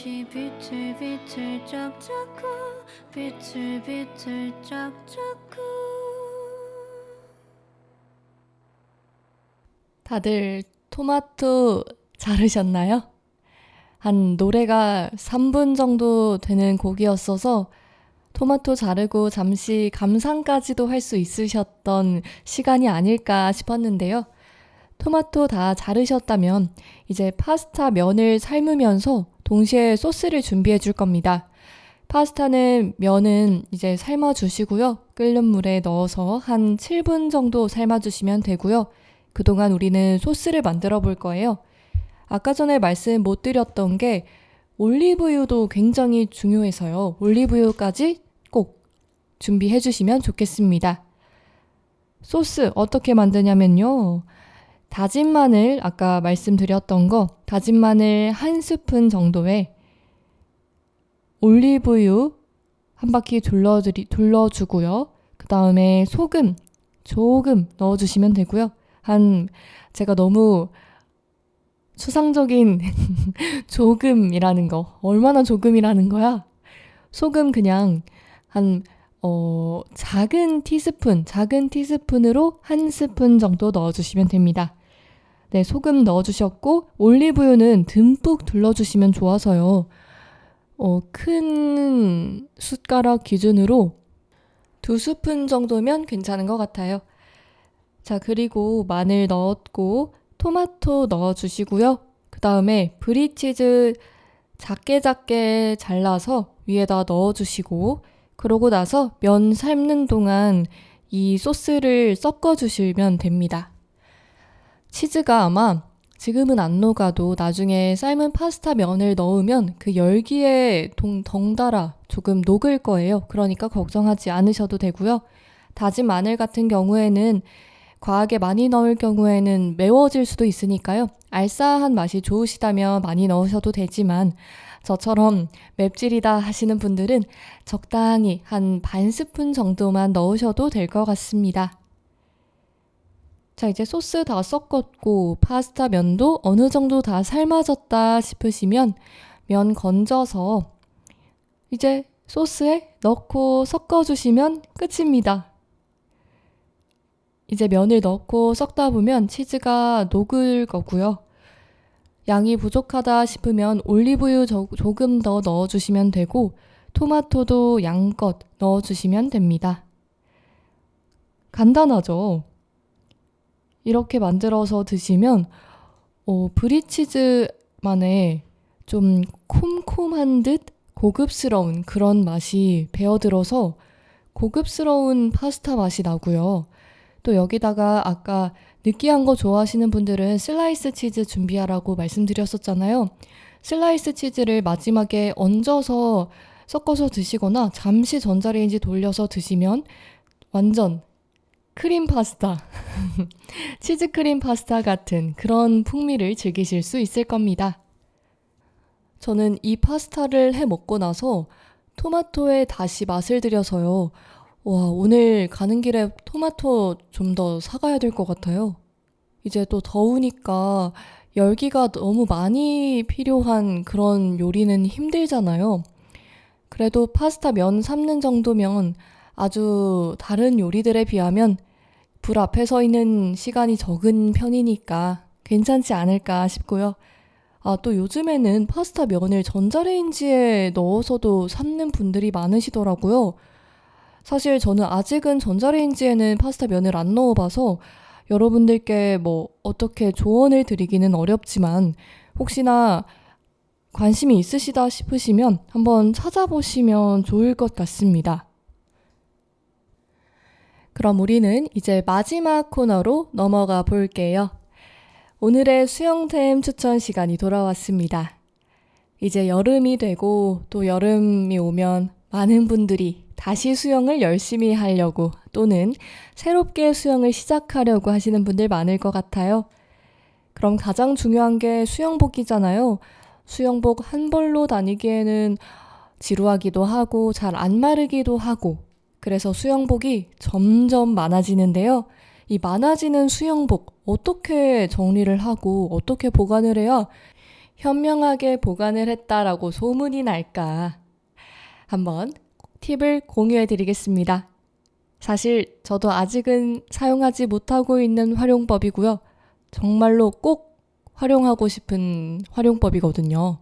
D: 다시 비틀비틀 짝짝구 비틀비틀 짝짝구.
A: 다들 토마토 자르셨나요? 한 노래가 3분 정도 되는 곡이었어서 토마토 자르고 잠시 감상까지도 할 수 있으셨던 시간이 아닐까 싶었는데요. 토마토 다 자르셨다면 이제 파스타 면을 삶으면서 동시에 소스를 준비해 줄 겁니다. 파스타는 면은 이제 삶아 주시고요. 끓는 물에 넣어서 한 7분 정도 삶아 주시면 되고요. 그동안 우리는 소스를 만들어 볼 거예요. 아까 전에 말씀 못 드렸던 게 올리브유도 굉장히 중요해서요. 올리브유까지 꼭 준비해 주시면 좋겠습니다. 소스 어떻게 만드냐면요. 다진 마늘, 아까 말씀드렸던 거, 다진 마늘 1스푼 정도에 올리브유 한 바퀴 둘러주고요. 그 다음에 소금 조금 넣어주시면 되고요. 제가 너무 추상적인 조금이라는 거, 얼마나 조금이라는 거야? 소금 그냥 작은 티스푼으로 1스푼 정도 넣어주시면 됩니다. 네, 소금 넣어주셨고 올리브유는 듬뿍 둘러주시면 좋아서요. 큰 숟가락 기준으로 2스푼 정도면 괜찮은 것 같아요. 자, 그리고 마늘 넣었고 토마토 넣어주시고요. 그 다음에 브리치즈 작게 잘라서 위에다 넣어주시고 그러고 나서 면 삶는 동안 이 소스를 섞어주시면 됩니다. 치즈가 아마 지금은 안 녹아도 나중에 삶은 파스타 면을 넣으면 그 열기에 덩달아 조금 녹을 거예요. 그러니까 걱정하지 않으셔도 되고요. 다진 마늘 같은 경우에는 과하게 많이 넣을 경우에는 매워질 수도 있으니까요. 알싸한 맛이 좋으시다면 많이 넣으셔도 되지만 저처럼 맵찔이다 하시는 분들은 적당히 한 반 스푼 정도만 넣으셔도 될 것 같습니다. 자, 이제 소스 다 섞었고 파스타 면도 어느 정도 다 삶아졌다 싶으시면 면 건져서 이제 소스에 넣고 섞어주시면 끝입니다. 이제 면을 넣고 섞다 보면 치즈가 녹을 거고요. 양이 부족하다 싶으면 올리브유 조금 더 넣어주시면 되고 토마토도 양껏 넣어주시면 됩니다. 간단하죠? 이렇게 만들어서 드시면 브리치즈만의 좀 콤콤한 듯 고급스러운 그런 맛이 배어들어서 고급스러운 파스타 맛이 나고요. 또 여기다가 아까 느끼한 거 좋아하시는 분들은 슬라이스 치즈 준비하라고 말씀드렸었잖아요. 슬라이스 치즈를 마지막에 얹어서 섞어서 드시거나 잠시 전자레인지 돌려서 드시면 완전 크림 파스타, 치즈 크림 파스타 같은 그런 풍미를 즐기실 수 있을 겁니다. 저는 이 파스타를 해 먹고 나서 토마토에 다시 맛을 들여서요. 와, 오늘 가는 길에 토마토 좀 더 사가야 될 것 같아요. 이제 또 더우니까 열기가 너무 많이 필요한 그런 요리는 힘들잖아요. 그래도 파스타 면 삶는 정도면 아주 다른 요리들에 비하면 불 앞에 서 있는 시간이 적은 편이니까 괜찮지 않을까 싶고요. 또 요즘에는 파스타 면을 전자레인지에 넣어서도 삶는 분들이 많으시더라고요. 사실 저는 아직은 전자레인지에는 파스타 면을 안 넣어봐서 여러분들께 어떻게 조언을 드리기는 어렵지만 혹시나 관심이 있으시다 싶으시면 한번 찾아보시면 좋을 것 같습니다. 그럼 우리는 이제 마지막 코너로 넘어가 볼게요. 오늘의 수영템 추천 시간이 돌아왔습니다. 이제 여름이 되고 또 여름이 오면 많은 분들이 다시 수영을 열심히 하려고 또는 새롭게 수영을 시작하려고 하시는 분들 많을 것 같아요. 그럼 가장 중요한 게 수영복이잖아요. 수영복 한 벌로 다니기에는 지루하기도 하고 잘 안 마르기도 하고 그래서 수영복이 점점 많아지는데요. 이 많아지는 수영복 어떻게 정리를 하고 어떻게 보관을 해야 현명하게 보관을 했다라고 소문이 날까? 한번 팁을 공유해 드리겠습니다. 사실 저도 아직은 사용하지 못하고 있는 활용법이고요. 정말로 꼭 활용하고 싶은 활용법이거든요.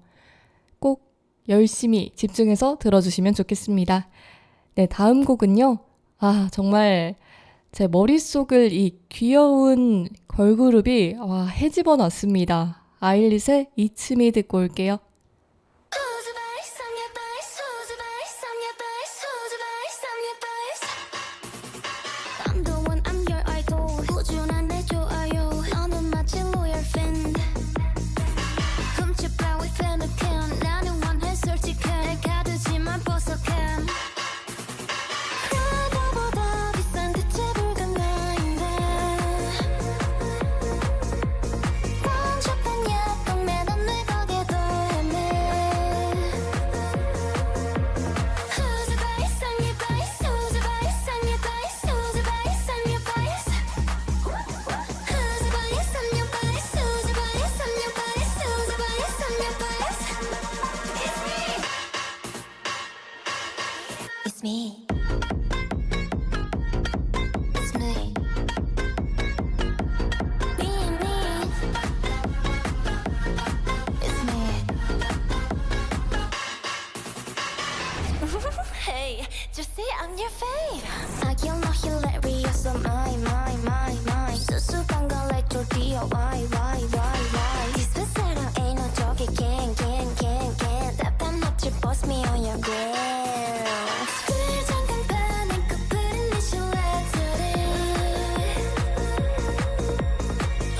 A: 꼭 열심히 집중해서 들어주시면 좋겠습니다. 네, 다음 곡은요. 정말 제 머릿속을 이 귀여운 걸그룹이 헤집어 놨습니다. 아일릿의 It's Me 듣고 올게요.
B: Who's the bass? I'm your bass. Who's the bass? I'm your bass. Who's the bass? I'm your bass. I'm the one. I'm your idol. 꾸준한 내 좋아요. 너는 마치 loyal fan. 훔쳐봐 we fan account. 나는 원해 솔직한. 가두지만 보석함. 나보다 비싼 그 재불간 나인데. 번쩍한 예쁜 매단 내 벽에도 헤매. Who's the bass? I'm your bass. Who's the bass? I'm your bass. Who's the bass? I'm your bass. Who's the bass? I'm your bass. Who's the bass? I'm your bass. Who's the bass? I'm your bass. It's me. It's me. Being me. It's me. Hey, just say I'm your fave. I kill no hilarious, so my. 수수한 걸 let your why. This was 사랑 ain't no joke, can. 답답 납치 boss me on your grill. 불 잠깐 끄는 끝부분 내 실내들이.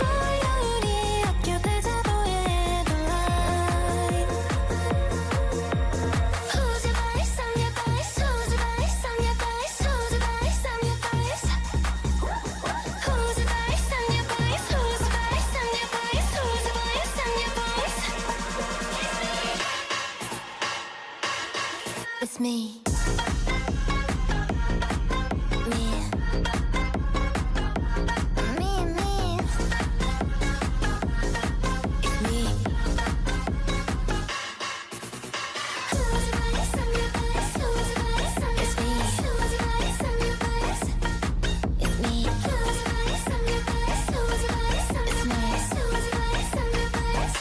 B: 월요일이 학교 대자보의 headline. Who's your bass? I'm your bass. Who's your bass? I'm your bass. Who's your bass? I'm your bass. Who's your bass? I'm your bass. Who's your bass? I'm your bass. Who's your bass? I'm your bass. It's me. Me. It's me. Who's the bass? I'm your bass. Who's the bass? I'm your bass. Who's the bass? I'm your bass. It's me. Who's the bass? I'm your bass. Who's the bass? I'm your bass. Who's the bass? I'm your bass.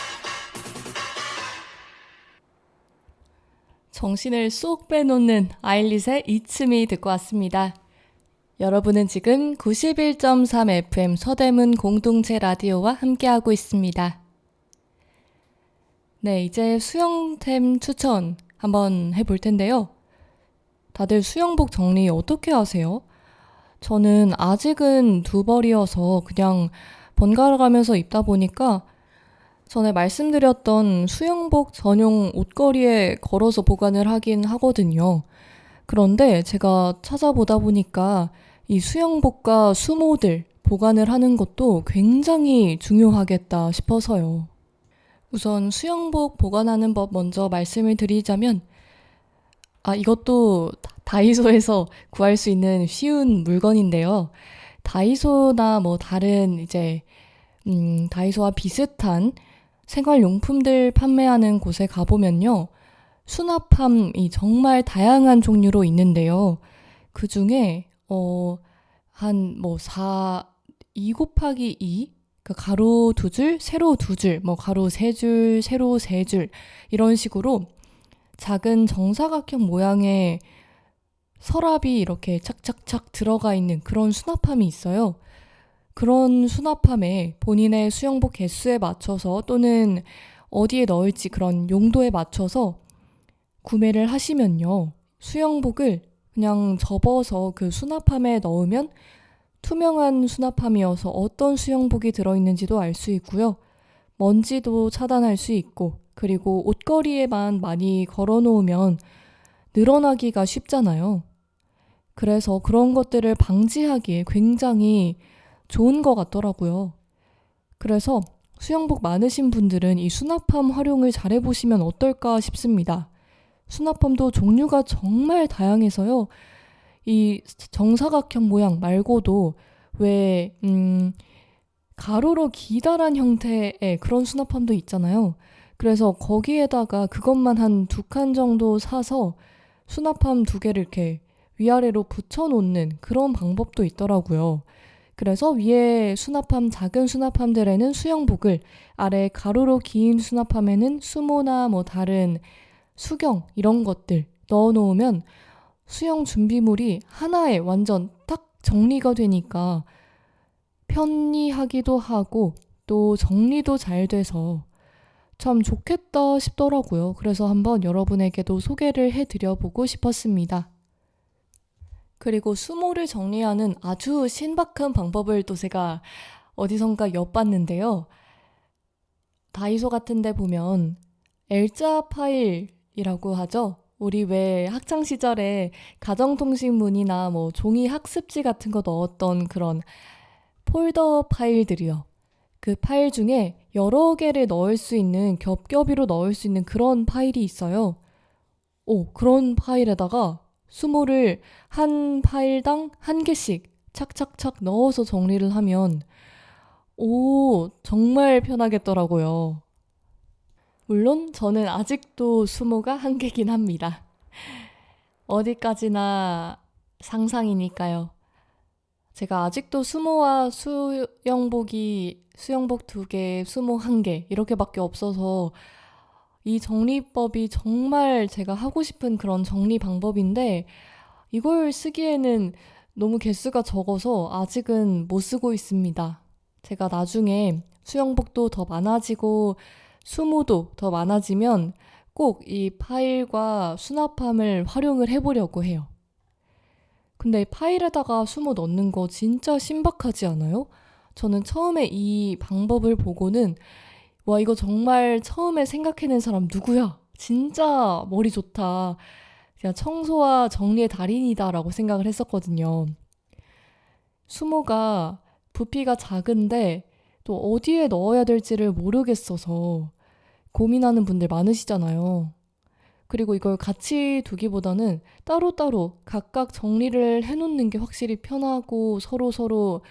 A: 정신을 쏙 빼놓는 아일릿의 It's Me 듣고 왔습니다. 여러분은 지금 91.3 FM 서대문 공동체 라디오와 함께하고 있습니다. 네, 이제 수영템 추천 한번 해볼 텐데요. 다들 수영복 정리 어떻게 하세요? 저는 아직은 두 벌이어서 그냥 번갈아 가면서 입다 보니까 전에 말씀드렸던 수영복 전용 옷걸이에 걸어서 보관을 하긴 하거든요. 그런데 제가 찾아보다 보니까 이 수영복과 수모들 보관을 하는 것도 굉장히 중요하겠다 싶어서요. 우선 수영복 보관하는 법 먼저 말씀을 드리자면 이것도 다이소에서 구할 수 있는 쉬운 물건인데요. 다이소나 뭐 다른 이제 다이소와 비슷한 생활용품들 판매하는 곳에 가보면요. 수납함이 정말 다양한 종류로 있는데요. 그 중에 한 2 곱하기 2 그 가로 2줄, 세로 2줄, 가로 3줄, 세로 3줄 이런 식으로 작은 정사각형 모양의 서랍이 이렇게 착착착 들어가 있는 그런 수납함이 있어요. 그런 수납함에 본인의 수영복 개수에 맞춰서 또는 어디에 넣을지 그런 용도에 맞춰서 구매를 하시면요. 수영복을 그냥 접어서 그 수납함에 넣으면 투명한 수납함이어서 어떤 수영복이 들어있는지도 알 수 있고요. 먼지도 차단할 수 있고 그리고 옷걸이에만 많이 걸어놓으면 늘어나기가 쉽잖아요. 그래서 그런 것들을 방지하기에 굉장히 좋은 것 같더라고요. 그래서 수영복 많으신 분들은 이 수납함 활용을 잘해보시면 어떨까 싶습니다. 수납함도 종류가 정말 다양해서요. 이 정사각형 모양 말고도 왜 가로로 기다란 형태의 그런 수납함도 있잖아요. 그래서 거기에다가 그것만 한 2칸 정도 사서 수납함 2개를 이렇게 위아래로 붙여놓는 그런 방법도 있더라고요. 그래서 위에 수납함, 작은 수납함들에는 수영복을, 아래 가로로 긴 수납함에는 수모나 뭐 다른 수경 이런 것들 넣어놓으면 수영 준비물이 하나에 완전 딱 정리가 되니까 편리하기도 하고 또 정리도 잘 돼서 참 좋겠다 싶더라고요. 그래서 한번 여러분에게도 소개를 해드려보고 싶었습니다. 그리고 수모를 정리하는 아주 신박한 방법을 또 제가 어디선가 엿봤는데요. 다이소 같은 데 보면 L자 파일이라고 하죠. 우리 왜 학창 시절에 가정통신문이나 뭐 종이 학습지 같은 거 넣었던 그런 폴더 파일들이요. 그 파일 중에 여러 개를 넣을 수 있는, 겹겹이로 넣을 수 있는 그런 파일이 있어요. 그런 파일에다가 수모를 한 파일당 1개씩 착착착 넣어서 정리를 하면 정말 편하겠더라고요. 물론 저는 아직도 수모가 1개긴 합니다. 어디까지나 상상이니까요. 제가 아직도 수모와 수영복 2개, 수모 1개 이렇게밖에 없어서 이 정리법이 정말 제가 하고 싶은 그런 정리 방법인데 이걸 쓰기에는 너무 개수가 적어서 아직은 못 쓰고 있습니다. 제가 나중에 수영복도 더 많아지고 수모도 더 많아지면 꼭 이 파일과 수납함을 활용을 해보려고 해요. 근데 파일에다가 수모 넣는 거 진짜 신박하지 않아요? 저는 처음에 이 방법을 보고는 와, 이거 정말 처음에 생각해낸 사람 누구야? 진짜 머리 좋다. 그냥 청소와 정리의 달인이다라고 생각을 했었거든요. 수모가 부피가 작은데 또 어디에 넣어야 될지를 모르겠어서 고민하는 분들 많으시잖아요. 그리고 이걸 같이 두기보다는 따로따로 각각 정리를 해놓는 게 확실히 편하고 서로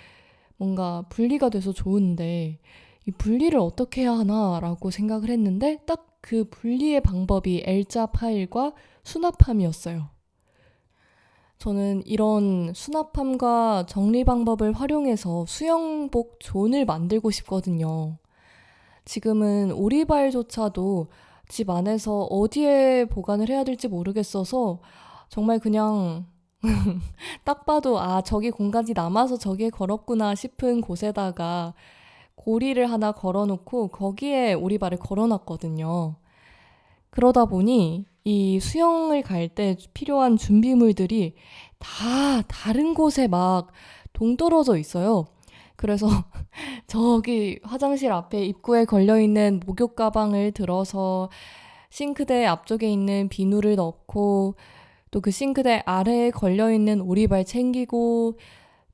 A: 뭔가 분리가 돼서 좋은데 이 분리를 어떻게 해야 하나라고 생각을 했는데 딱 그 분리의 방법이 L자 파일과 수납함이었어요. 저는 이런 수납함과 정리 방법을 활용해서 수영복 존을 만들고 싶거든요. 지금은 오리발조차도 집 안에서 어디에 보관을 해야 될지 모르겠어서 정말 그냥 딱 봐도 저기 공간이 남아서 저기에 걸었구나 싶은 곳에다가 고리를 하나 걸어놓고 거기에 오리발을 걸어놨거든요. 그러다 보니 이 수영을 갈 때 필요한 준비물들이 다 다른 곳에 막 동떨어져 있어요. 그래서 저기 화장실 앞에 입구에 걸려있는 목욕 가방을 들어서 싱크대 앞쪽에 있는 비누를 넣고 또 그 싱크대 아래에 걸려있는 오리발 챙기고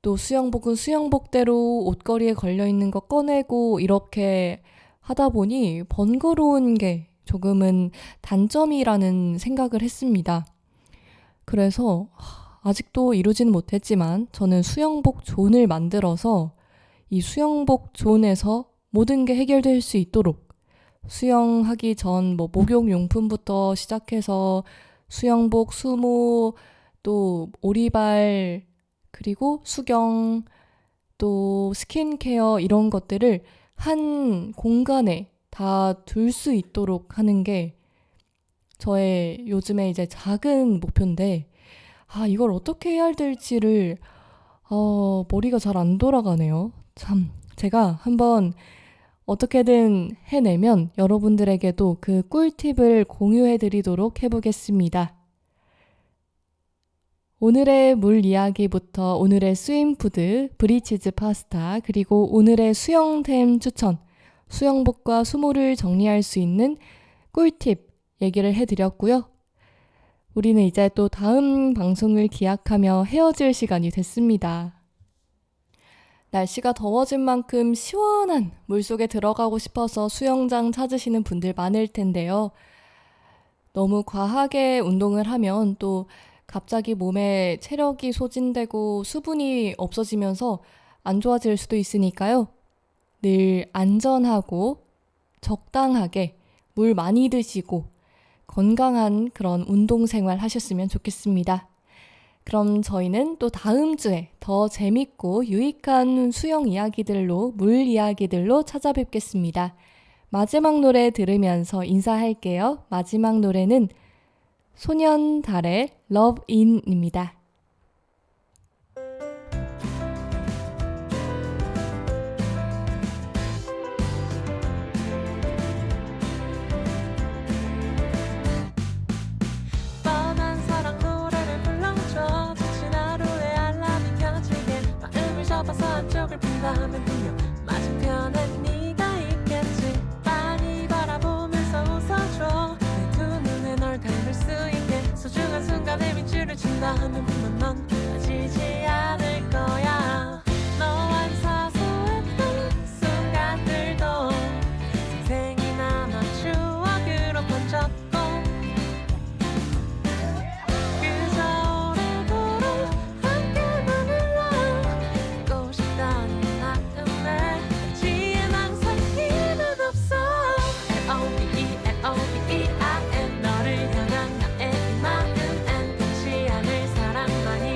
A: 또 수영복은 수영복대로 옷걸이에 걸려있는 거 꺼내고 이렇게 하다 보니 번거로운 게 조금은 단점이라는 생각을 했습니다. 그래서 아직도 이루지는 못했지만 저는 수영복 존을 만들어서 이 수영복 존에서 모든 게 해결될 수 있도록 수영하기 전 목욕 용품부터 시작해서 수영복, 수모, 또 오리발, 그리고 수경, 또 스킨케어 이런 것들을 한 공간에 다 둘 수 있도록 하는 게 저의 요즘에 이제 작은 목표인데 이걸 어떻게 해야 될지를 머리가 잘 안 돌아가네요. 참, 제가 한번 어떻게든 해내면 여러분들에게도 그 꿀팁을 공유해드리도록 해보겠습니다. 오늘의 물 이야기부터 오늘의 스윙푸드, 브리치즈 파스타, 그리고 오늘의 수영템 추천, 수영복과 수모를 정리할 수 있는 꿀팁 얘기를 해드렸고요. 우리는 이제 또 다음 방송을 기약하며 헤어질 시간이 됐습니다. 날씨가 더워진 만큼 시원한 물속에 들어가고 싶어서 수영장 찾으시는 분들 많을 텐데요. 너무 과하게 운동을 하면 또 갑자기 몸에 체력이 소진되고 수분이 없어지면서 안 좋아질 수도 있으니까요. 늘 안전하고 적당하게 물 많이 드시고 건강한 그런 운동 생활 하셨으면 좋겠습니다. 그럼 저희는 또 다음 주에 더 재밌고 유익한 수영 이야기들로, 물 이야기들로 찾아뵙겠습니다. 마지막 노래 들으면서 인사할게요. 마지막 노래는 소년달의 Love In입니다.
G: 뻔한 사랑 노래를 불러줘 지친 하루의 알람이 켜지게 마음을 접어서 한쪽을 푼다면 분명 맞은편에 네가 있겠지 빤히 바라보면서 웃어줘 내 두 눈에 널 닮을 수 있게 소중한 순간에 밑줄을 친다면 분명 넌 빠지지 않을 거야 너와 사소했던 순간들도 생생히 남아 추억으로 번졌고 그저 오래도록 함께만 흘러가고 싶다는 마음에 지혜 망설임은 없어 L-O-V-E, L-O-V-E-I-N 너를 향한 나의 이 마음엔 변치 않을 사랑만이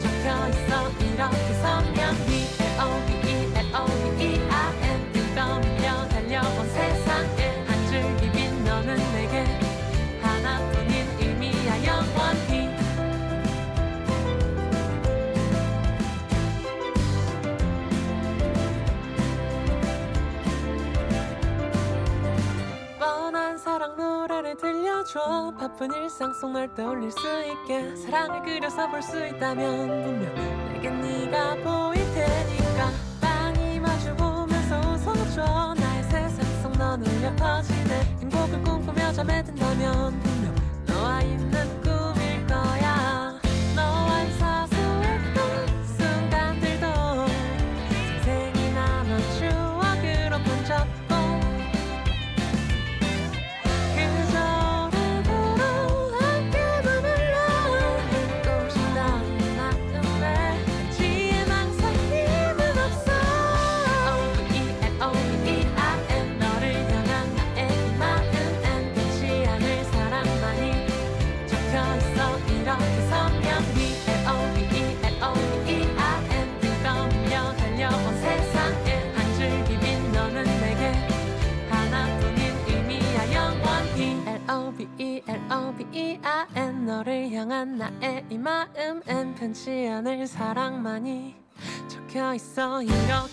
G: 적혀있어 이렇게 선명히 L-O-V-E, L-O-V-E-I-N 뜬떠밀려 달려온 세상에 한 줄기 빛 너는 내게 하나뿐인 의미야 영원히 뻔한 사랑 노래를 들려줘 바쁜 일상 속 널 떠올릴 수 있게 사랑을 그려서 볼 수 있다면 분명 내겐 네가 보일 테니까 빤히 마주보면서 웃어줘 나의 세상 속 넌 울려 퍼지네 행복을 꿈꾸며 잠에 든다면 분명 너와 있는 꿈일 거야 너와 사소했던 순간들도 생생히 남아 추억으로 번졌고 그저 오래도록 함께만 흘러가고 싶다는 마음에 지혜 망설임은 없어 L-O-V-E, L-O-V-E-I-N 너를 향한 나의 이 마음엔 변치 않을 사랑만이 적혀있어 이렇게 선명히 L-O-V-E, L-O-V-E-I-N 뜬떠밀려 달려온 세상에 한 줄기 빛 너는 내게 하나뿐인 의미야 영원히 L-O-V-E, L-O-V-E-I-N 너를 향한 나의 이 마음엔 변치 않을 사랑만이 적혀있어 이렇게